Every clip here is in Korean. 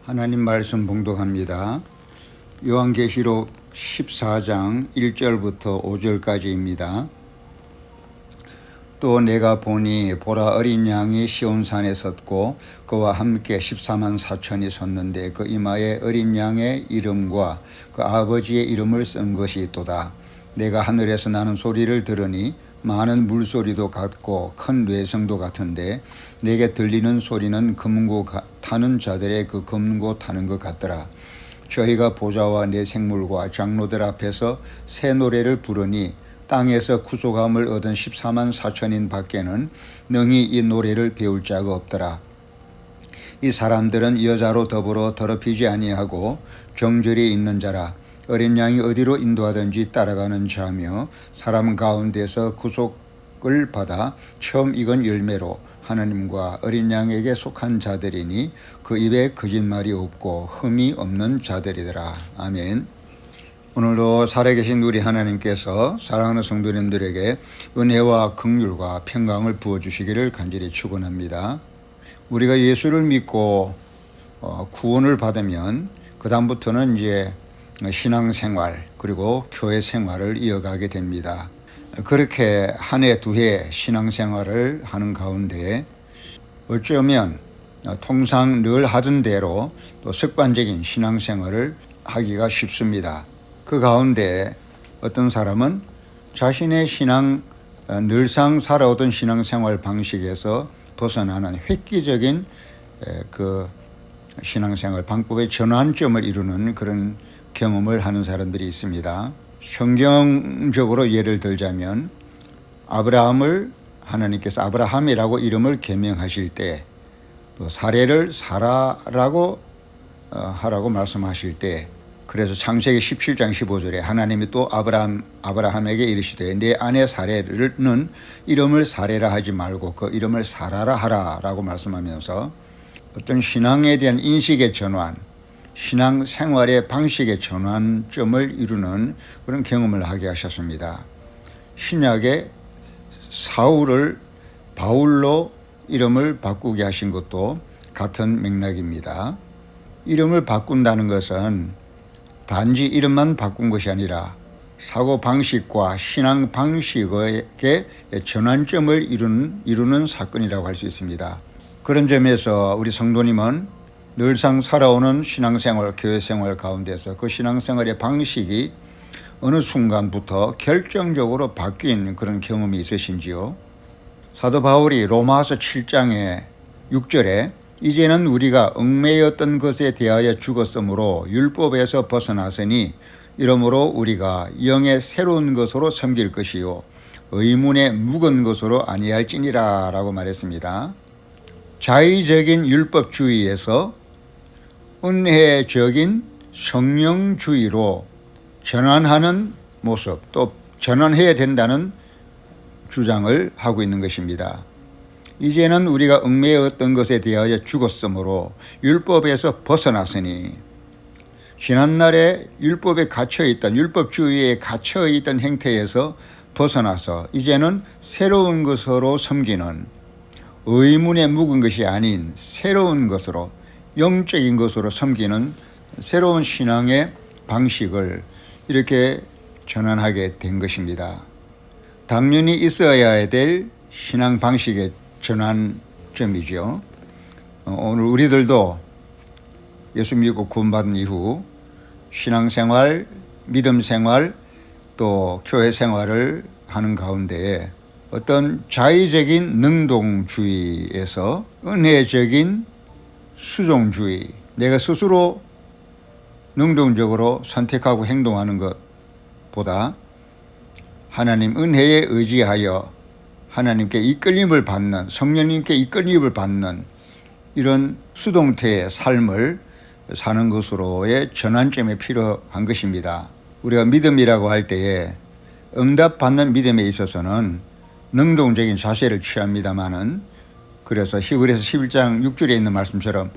하나님 말씀 봉독합니다. 요한계시록 14장 1절부터 5절까지입니다. 또 내가 보니 보라 어린 양이 시온산에 섰고 그와 함께 14만 4천이 섰는데 그 이마에 어린 양의 이름과 그 아버지의 이름을 쓴 것이 있도다. 내가 하늘에서 나는 소리를 들으니 많은 물소리도 같고 큰 뇌성도 같은데 내게 들리는 소리는 금고 타는 자들의 그 금고 타는 것 같더라. 저희가 보좌와 내 생물과 장로들 앞에서 새 노래를 부르니 땅에서 구속함을 얻은 14만 4천인 밖에는 능히 이 노래를 배울 자가 없더라. 이 사람들은 여자로 더불어 더럽히지 아니하고 정절이 있는 자라. 어린 양이 어디로 인도하든지 따라가는 자며 사람 가운데서 구속을 받아 처음 익은 열매로 하나님과 어린 양에게 속한 자들이니 그 입에 거짓말이 없고 흠이 없는 자들이더라. 아멘. 오늘도 살아계신 우리 하나님께서 사랑하는 성도님들에게 은혜와 긍휼과 평강을 부어주시기를 간절히 축원합니다. 우리가 예수를 믿고 구원을 받으면 그 다음부터는 이제 신앙생활 그리고 교회 생활을 이어가게 됩니다. 그렇게 한 해 두 해 신앙생활을 하는 가운데 어쩌면 통상 늘 하던 대로 또 습관적인 신앙생활을 하기가 쉽습니다. 그 가운데 어떤 사람은 자신의 늘상 살아오던 신앙생활 방식에서 벗어나는 획기적인 그 신앙생활 방법의 전환점을 이루는 그런 경험을 하는 사람들이 있습니다. 성경적으로 예를 들자면 아브라함을 하나님께서 아브라함이라고 이름을 개명하실 때 또 사례를 사라라고 하라고 말씀하실 때 그래서 창세기 17장 15절에 하나님이 또 아브라함에게 이르시되 내 아내 사례는 이름을 사례라 하지 말고 그 이름을 사라라 하라라고 말씀하면서 어떤 신앙에 대한 인식의 전환, 신앙생활의 방식의 전환점을 이루는 그런 경험을 하게 하셨습니다. 신약에 사울을 바울로 이름을 바꾸게 하신 것도 같은 맥락입니다. 이름을 바꾼다는 것은 단지 이름만 바꾼 것이 아니라 사고방식과 신앙 방식의 전환점을 이루는 사건이라고 할 수 있습니다. 그런 점에서 우리 성도님은 늘상 살아오는 신앙생활, 교회생활 가운데서 그 신앙생활의 방식이 어느 순간부터 결정적으로 바뀐 그런 경험이 있으신지요? 사도 바울이 로마서 7장의 6절에 이제는 우리가 얽매였던 것에 대하여 죽었으므로 율법에서 벗어났으니 이러므로 우리가 영의 새로운 것으로 섬길 것이요 의문의 묵은 것으로 아니할지니라 라고 말했습니다. 자의적인 율법주의에서 은혜적인 성령주의로 전환하는 모습, 또 전환해야 된다는 주장을 하고 있는 것입니다. 이제는 우리가 얽매였던 것에 대하여 죽었으므로 율법에서 벗어났으니 지난날에 율법에 갇혀있던 율법주의에 갇혀있던 행태에서 벗어나서 이제는 새로운 것으로 섬기는 의문에 묵은 것이 아닌 새로운 것으로 영적인 것으로 섬기는 새로운 신앙의 방식을 이렇게 전환하게 된 것입니다. 당연히 있어야 될 신앙 방식의 전환점이죠. 오늘 우리들도 예수 믿고 구원받은 이후 신앙생활, 믿음생활, 또 교회생활을 하는 가운데 어떤 자의적인 능동주의에서 은혜적인 수종주의, 내가 스스로 능동적으로 선택하고 행동하는 것보다 하나님 은혜에 의지하여 하나님께 이끌림을 받는, 성령님께 이끌림을 받는 이런 수동태의 삶을 사는 것으로의 전환점이 필요한 것입니다. 우리가 믿음이라고 할 때에 응답받는 믿음에 있어서는 능동적인 자세를 취합니다마는 그래서 히브리서 11장 6절에 있는 말씀처럼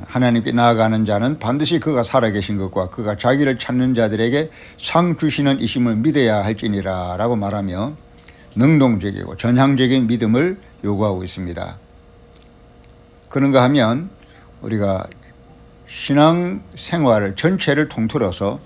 하나님께 나아가는 자는 반드시 그가 살아계신 것과 그가 자기를 찾는 자들에게 상 주시는 이심을 믿어야 할지니라 라고 말하며 능동적이고 전향적인 믿음을 요구하고 있습니다. 그런가 하면 우리가 신앙 생활을 전체를 통틀어서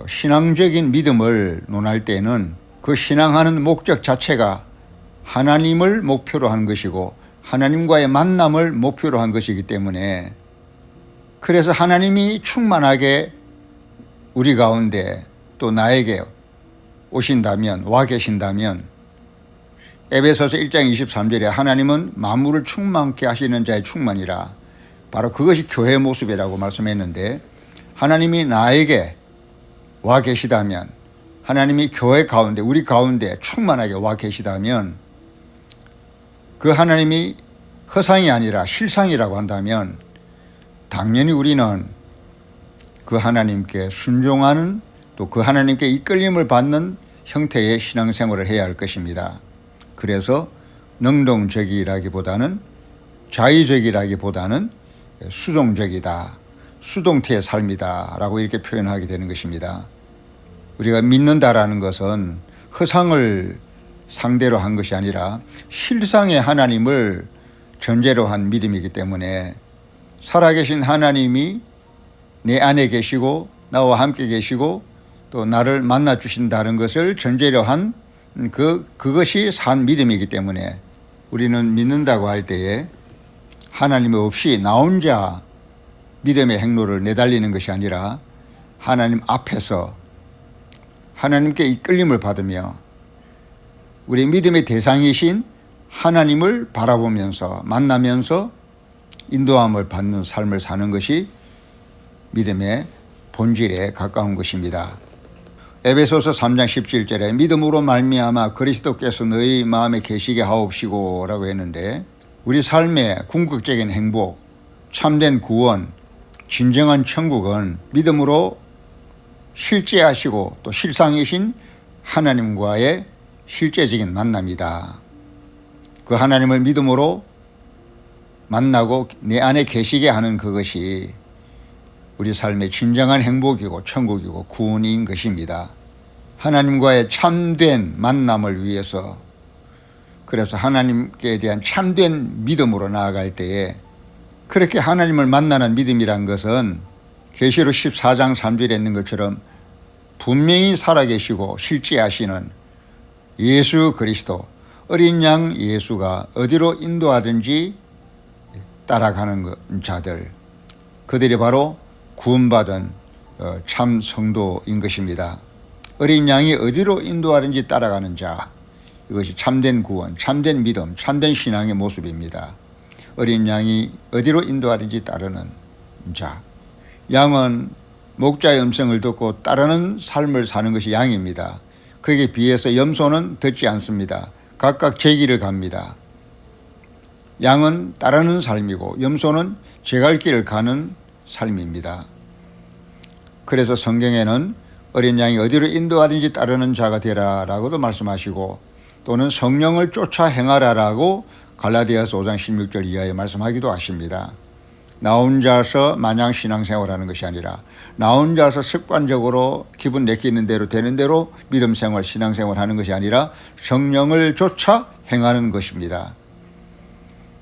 신앙적인 믿음을 논할 때는 그 신앙하는 목적 자체가 하나님을 목표로 한 것이고 하나님과의 만남을 목표로 한 것이기 때문에, 그래서 하나님이 충만하게 우리 가운데 또 나에게 오신다면, 와 계신다면, 에베소서 1장 23절에 하나님은 만물을 충만케 하시는 자의 충만이라, 바로 그것이 교회의 모습이라고 말씀했는데, 하나님이 나에게 와 계시다면, 하나님이 교회 가운데, 우리 가운데 충만하게 와 계시다면, 그 하나님이 허상이 아니라 실상이라고 한다면 당연히 우리는 그 하나님께 순종하는, 또 그 하나님께 이끌림을 받는 형태의 신앙생활을 해야 할 것입니다. 그래서 능동적이라기보다는, 자의적이라기보다는 수동적이다, 수동태의 삶이다 라고 이렇게 표현하게 되는 것입니다. 우리가 믿는다라는 것은 허상을 상대로 한 것이 아니라 실상의 하나님을 전제로 한 믿음이기 때문에, 살아계신 하나님이 내 안에 계시고 나와 함께 계시고 또 나를 만나 주신다는 것을 전제로 한 그것이 산 믿음이기 때문에, 우리는 믿는다고 할 때에 하나님 없이 나 혼자 믿음의 행로를 내달리는 것이 아니라 하나님 앞에서 하나님께 이끌림을 받으며 우리 믿음의 대상이신 하나님을 바라보면서 만나면서 인도함을 받는 삶을 사는 것이 믿음의 본질에 가까운 것입니다. 에베소서 3장 17절에 믿음으로 말미암아 그리스도께서 너희 마음에 계시게 하옵시고 라고 했는데, 우리 삶의 궁극적인 행복, 참된 구원, 진정한 천국은 믿음으로 실제하시고 또 실상이신 하나님과의 실제적인 만남이다. 그 하나님을 믿음으로 만나고 내 안에 계시게 하는 그것이 우리 삶의 진정한 행복이고 천국이고 구원인 것입니다. 하나님과의 참된 만남을 위해서, 그래서 하나님께 대한 참된 믿음으로 나아갈 때에, 그렇게 하나님을 만나는 믿음이란 것은 계시록 14장 3절에 있는 것처럼 분명히 살아계시고 실제하시는 예수 그리스도, 어린 양 예수가 어디로 인도하든지 따라가는 자들, 그들이 바로 구원받은 참 성도인 것입니다. 어린 양이 어디로 인도하든지 따라가는 자, 이것이 참된 구원, 참된 믿음, 참된 신앙의 모습입니다. 어린 양이 어디로 인도하든지 따르는 자, 양은 목자의 음성을 듣고 따르는 삶을 사는 것이 양입니다. 거기에 비해서 염소는 듣지 않습니다. 각각 제 길을 갑니다. 양은 따르는 삶이고 염소는 제 갈 길을 가는 삶입니다. 그래서 성경에는 어린 양이 어디로 인도하든지 따르는 자가 되라 라고도 말씀하시고, 또는 성령을 쫓아 행하라라고 갈라디아서 5장 16절 이하에 말씀하기도 하십니다. 나 혼자서 마냥 신앙생활하는 것이 아니라 나 혼자서 습관적으로 기분 내키는 대로 되는 대로 믿음 생활, 신앙생활 하는 것이 아니라 성령을 쫓아 행하는 것입니다.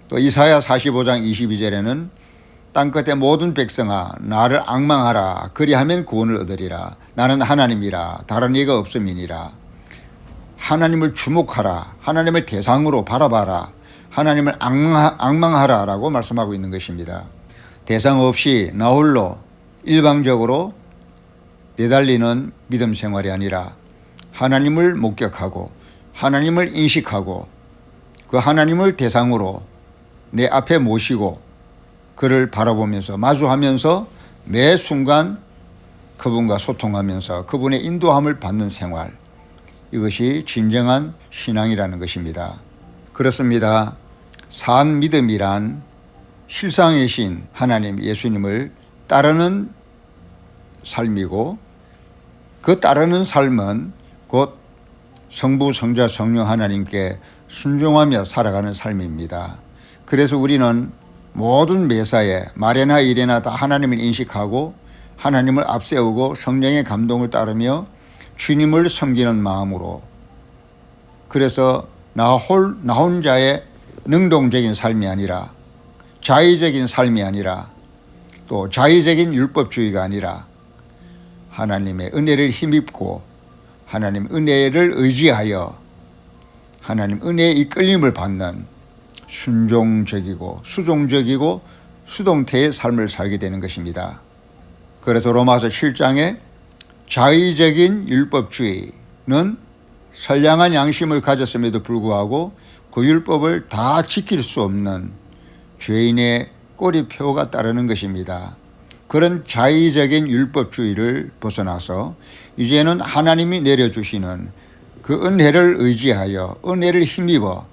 또 이사야 45장 22절에는 땅끝의 모든 백성아 나를 앙망하라, 그리하면 구원을 얻으리라. 나는 하나님이라 다른 이가 없음이니라. 하나님을 주목하라, 하나님을 대상으로 바라봐라, 하나님을 앙망하라 라고 말씀하고 있는 것입니다. 대상 없이 나 홀로 일방적으로 내달리는 믿음 생활이 아니라 하나님을 목격하고 하나님을 인식하고 그 하나님을 대상으로 내 앞에 모시고 그를 바라보면서 마주하면서 매 순간 그분과 소통하면서 그분의 인도함을 받는 생활, 이것이 진정한 신앙이라는 것입니다. 그렇습니다. 산 믿음이란 실상이신 하나님 예수님을 따르는 삶이고, 그 따르는 삶은 곧 성부, 성자, 성령 하나님께 순종하며 살아가는 삶입니다. 그래서 우리는 모든 매사에 말이나 일이나 다 하나님을 인식하고 하나님을 앞세우고 성령의 감동을 따르며 주님을 섬기는 마음으로, 그래서 나 혼자의 능동적인 삶이 아니라 자의적인 삶이 아니라 또 자의적인 율법주의가 아니라 하나님의 은혜를 힘입고 하나님 은혜를 의지하여 하나님 은혜의 이끌림을 받는 순종적이고 수종적이고 수동태의 삶을 살게 되는 것입니다. 그래서 로마서 7장에 자의적인 율법주의는 선량한 양심을 가졌음에도 불구하고 그 율법을 다 지킬 수 없는 죄인의 꼬리표가 따르는 것입니다. 그런 자의적인 율법주의를 벗어나서 이제는 하나님이 내려주시는 그 은혜를 의지하여 은혜를 힘입어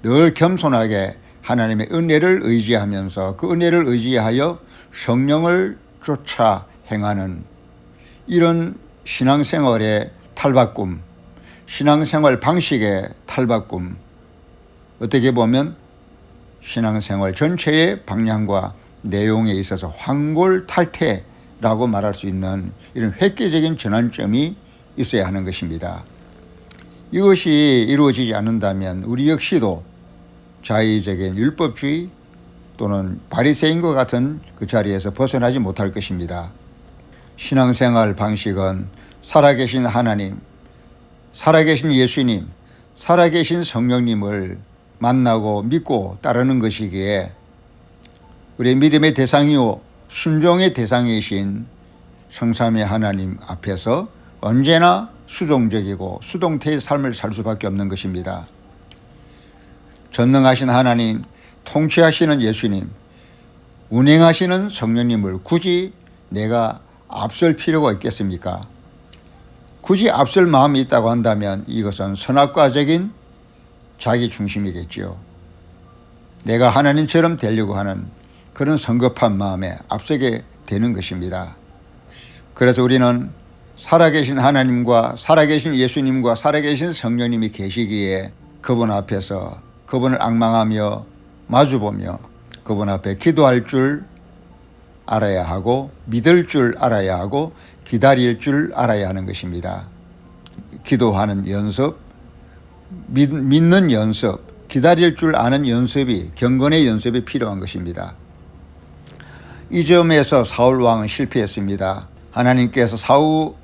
늘 겸손하게 하나님의 은혜를 의지하면서 그 은혜를 의지하여 성령을 쫓아 행하는 이런 신앙생활의 탈바꿈, 신앙생활 방식의 탈바꿈, 어떻게 보면 신앙생활 전체의 방향과 내용에 있어서 황골탈태라고 말할 수 있는 이런 획기적인 전환점이 있어야 하는 것입니다. 이것이 이루어지지 않는다면 우리 역시도 자의적인 율법주의 또는 바리새인과 같은 그 자리에서 벗어나지 못할 것입니다. 신앙생활 방식은 살아계신 하나님, 살아계신 예수님, 살아계신 성령님을 만나고 믿고 따르는 것이기에 우리의 믿음의 대상이요 순종의 대상이신 성삼위 하나님 앞에서 언제나 수동적이고 수동태의 삶을 살 수밖에 없는 것입니다. 전능하신 하나님, 통치하시는 예수님, 운행하시는 성령님을 굳이 내가 앞설 필요가 있겠습니까? 굳이 앞설 마음이 있다고 한다면 이것은 선악과적인 자기 중심이겠지요. 내가 하나님처럼 되려고 하는 그런 성급한 마음에 앞서게 되는 것입니다. 그래서 우리는 살아계신 하나님과 살아계신 예수님과 살아계신 성령님이 계시기에 그분 앞에서 그분을 앙망하며 마주보며 그분 앞에 기도할 줄 알아야 하고 믿을 줄 알아야 하고 기다릴 줄 알아야 하는 것입니다. 기도하는 연습, 믿는 연습, 기다릴 줄 아는 연습이 경건의 연습이 필요한 것입니다. 이 점에서 사울 왕은 실패했습니다. 하나님께서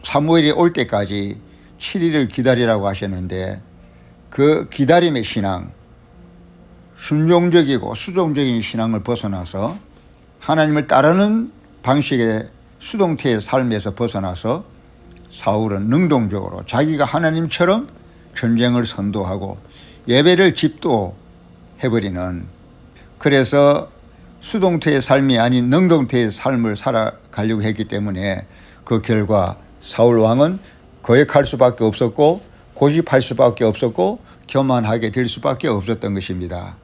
사무엘이 올 때까지 7일을 기다리라고 하셨는데 그 기다림의 신앙, 순종적이고 수동적인 신앙을 벗어나서 하나님을 따르는 방식의 수동태의 삶에서 벗어나서 사울은 능동적으로 자기가 하나님처럼 전쟁을 선도하고 예배를 집도해버리는, 그래서 수동태의 삶이 아닌 능동태의 삶을 살아가려고 했기 때문에 그 결과 사울 왕은 거역할 수밖에 없었고 고집할 수밖에 없었고 교만하게 될 수밖에 없었던 것입니다.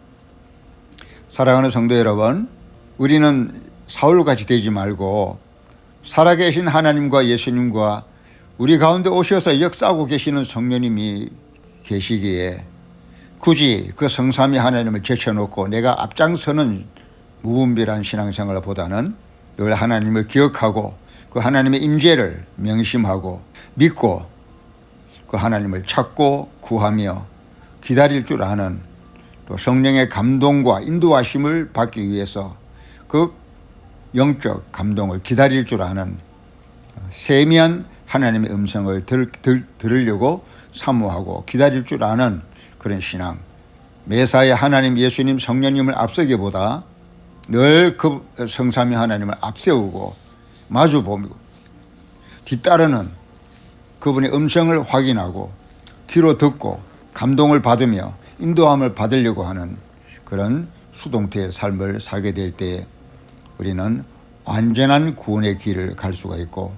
사랑하는 성도 여러분, 우리는 사울같이 되지 말고 살아계신 하나님과 예수님과 우리 가운데 오셔서 역사하고 계시는 성령님이 계시기에 굳이 그 성삼위 하나님을 제쳐놓고 내가 앞장서는 무분별한 신앙생활보다는 늘 하나님을 기억하고 그 하나님의 임재를 명심하고 믿고 그 하나님을 찾고 구하며 기다릴 줄 아는, 또 성령의 감동과 인도하심을 받기 위해서 그 영적 감동을 기다릴 줄 아는 세미한 하나님의 음성을 들으려고 사모하고 기다릴 줄 아는 그런 신앙, 매사에 하나님, 예수님, 성령님을 앞서기보다 늘 그 성삼위 하나님을 앞세우고 마주보며 뒤따르는 그분의 음성을 확인하고 귀로 듣고 감동을 받으며 인도함을 받으려고 하는 그런 수동태의 삶을 살게 될 때 우리는 완전한 구원의 길을 갈 수가 있고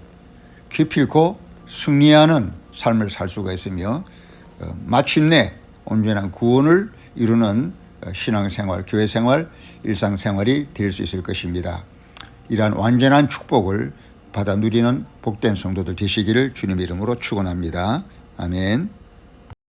기필코 승리하는 삶을 살 수가 있으며 마침내 온전한 구원을 이루는 신앙생활, 교회생활, 일상생활이 될 수 있을 것입니다. 이러한 완전한 축복을 받아 누리는 복된 성도들 되시기를 주님 이름으로 축원합니다. 아멘.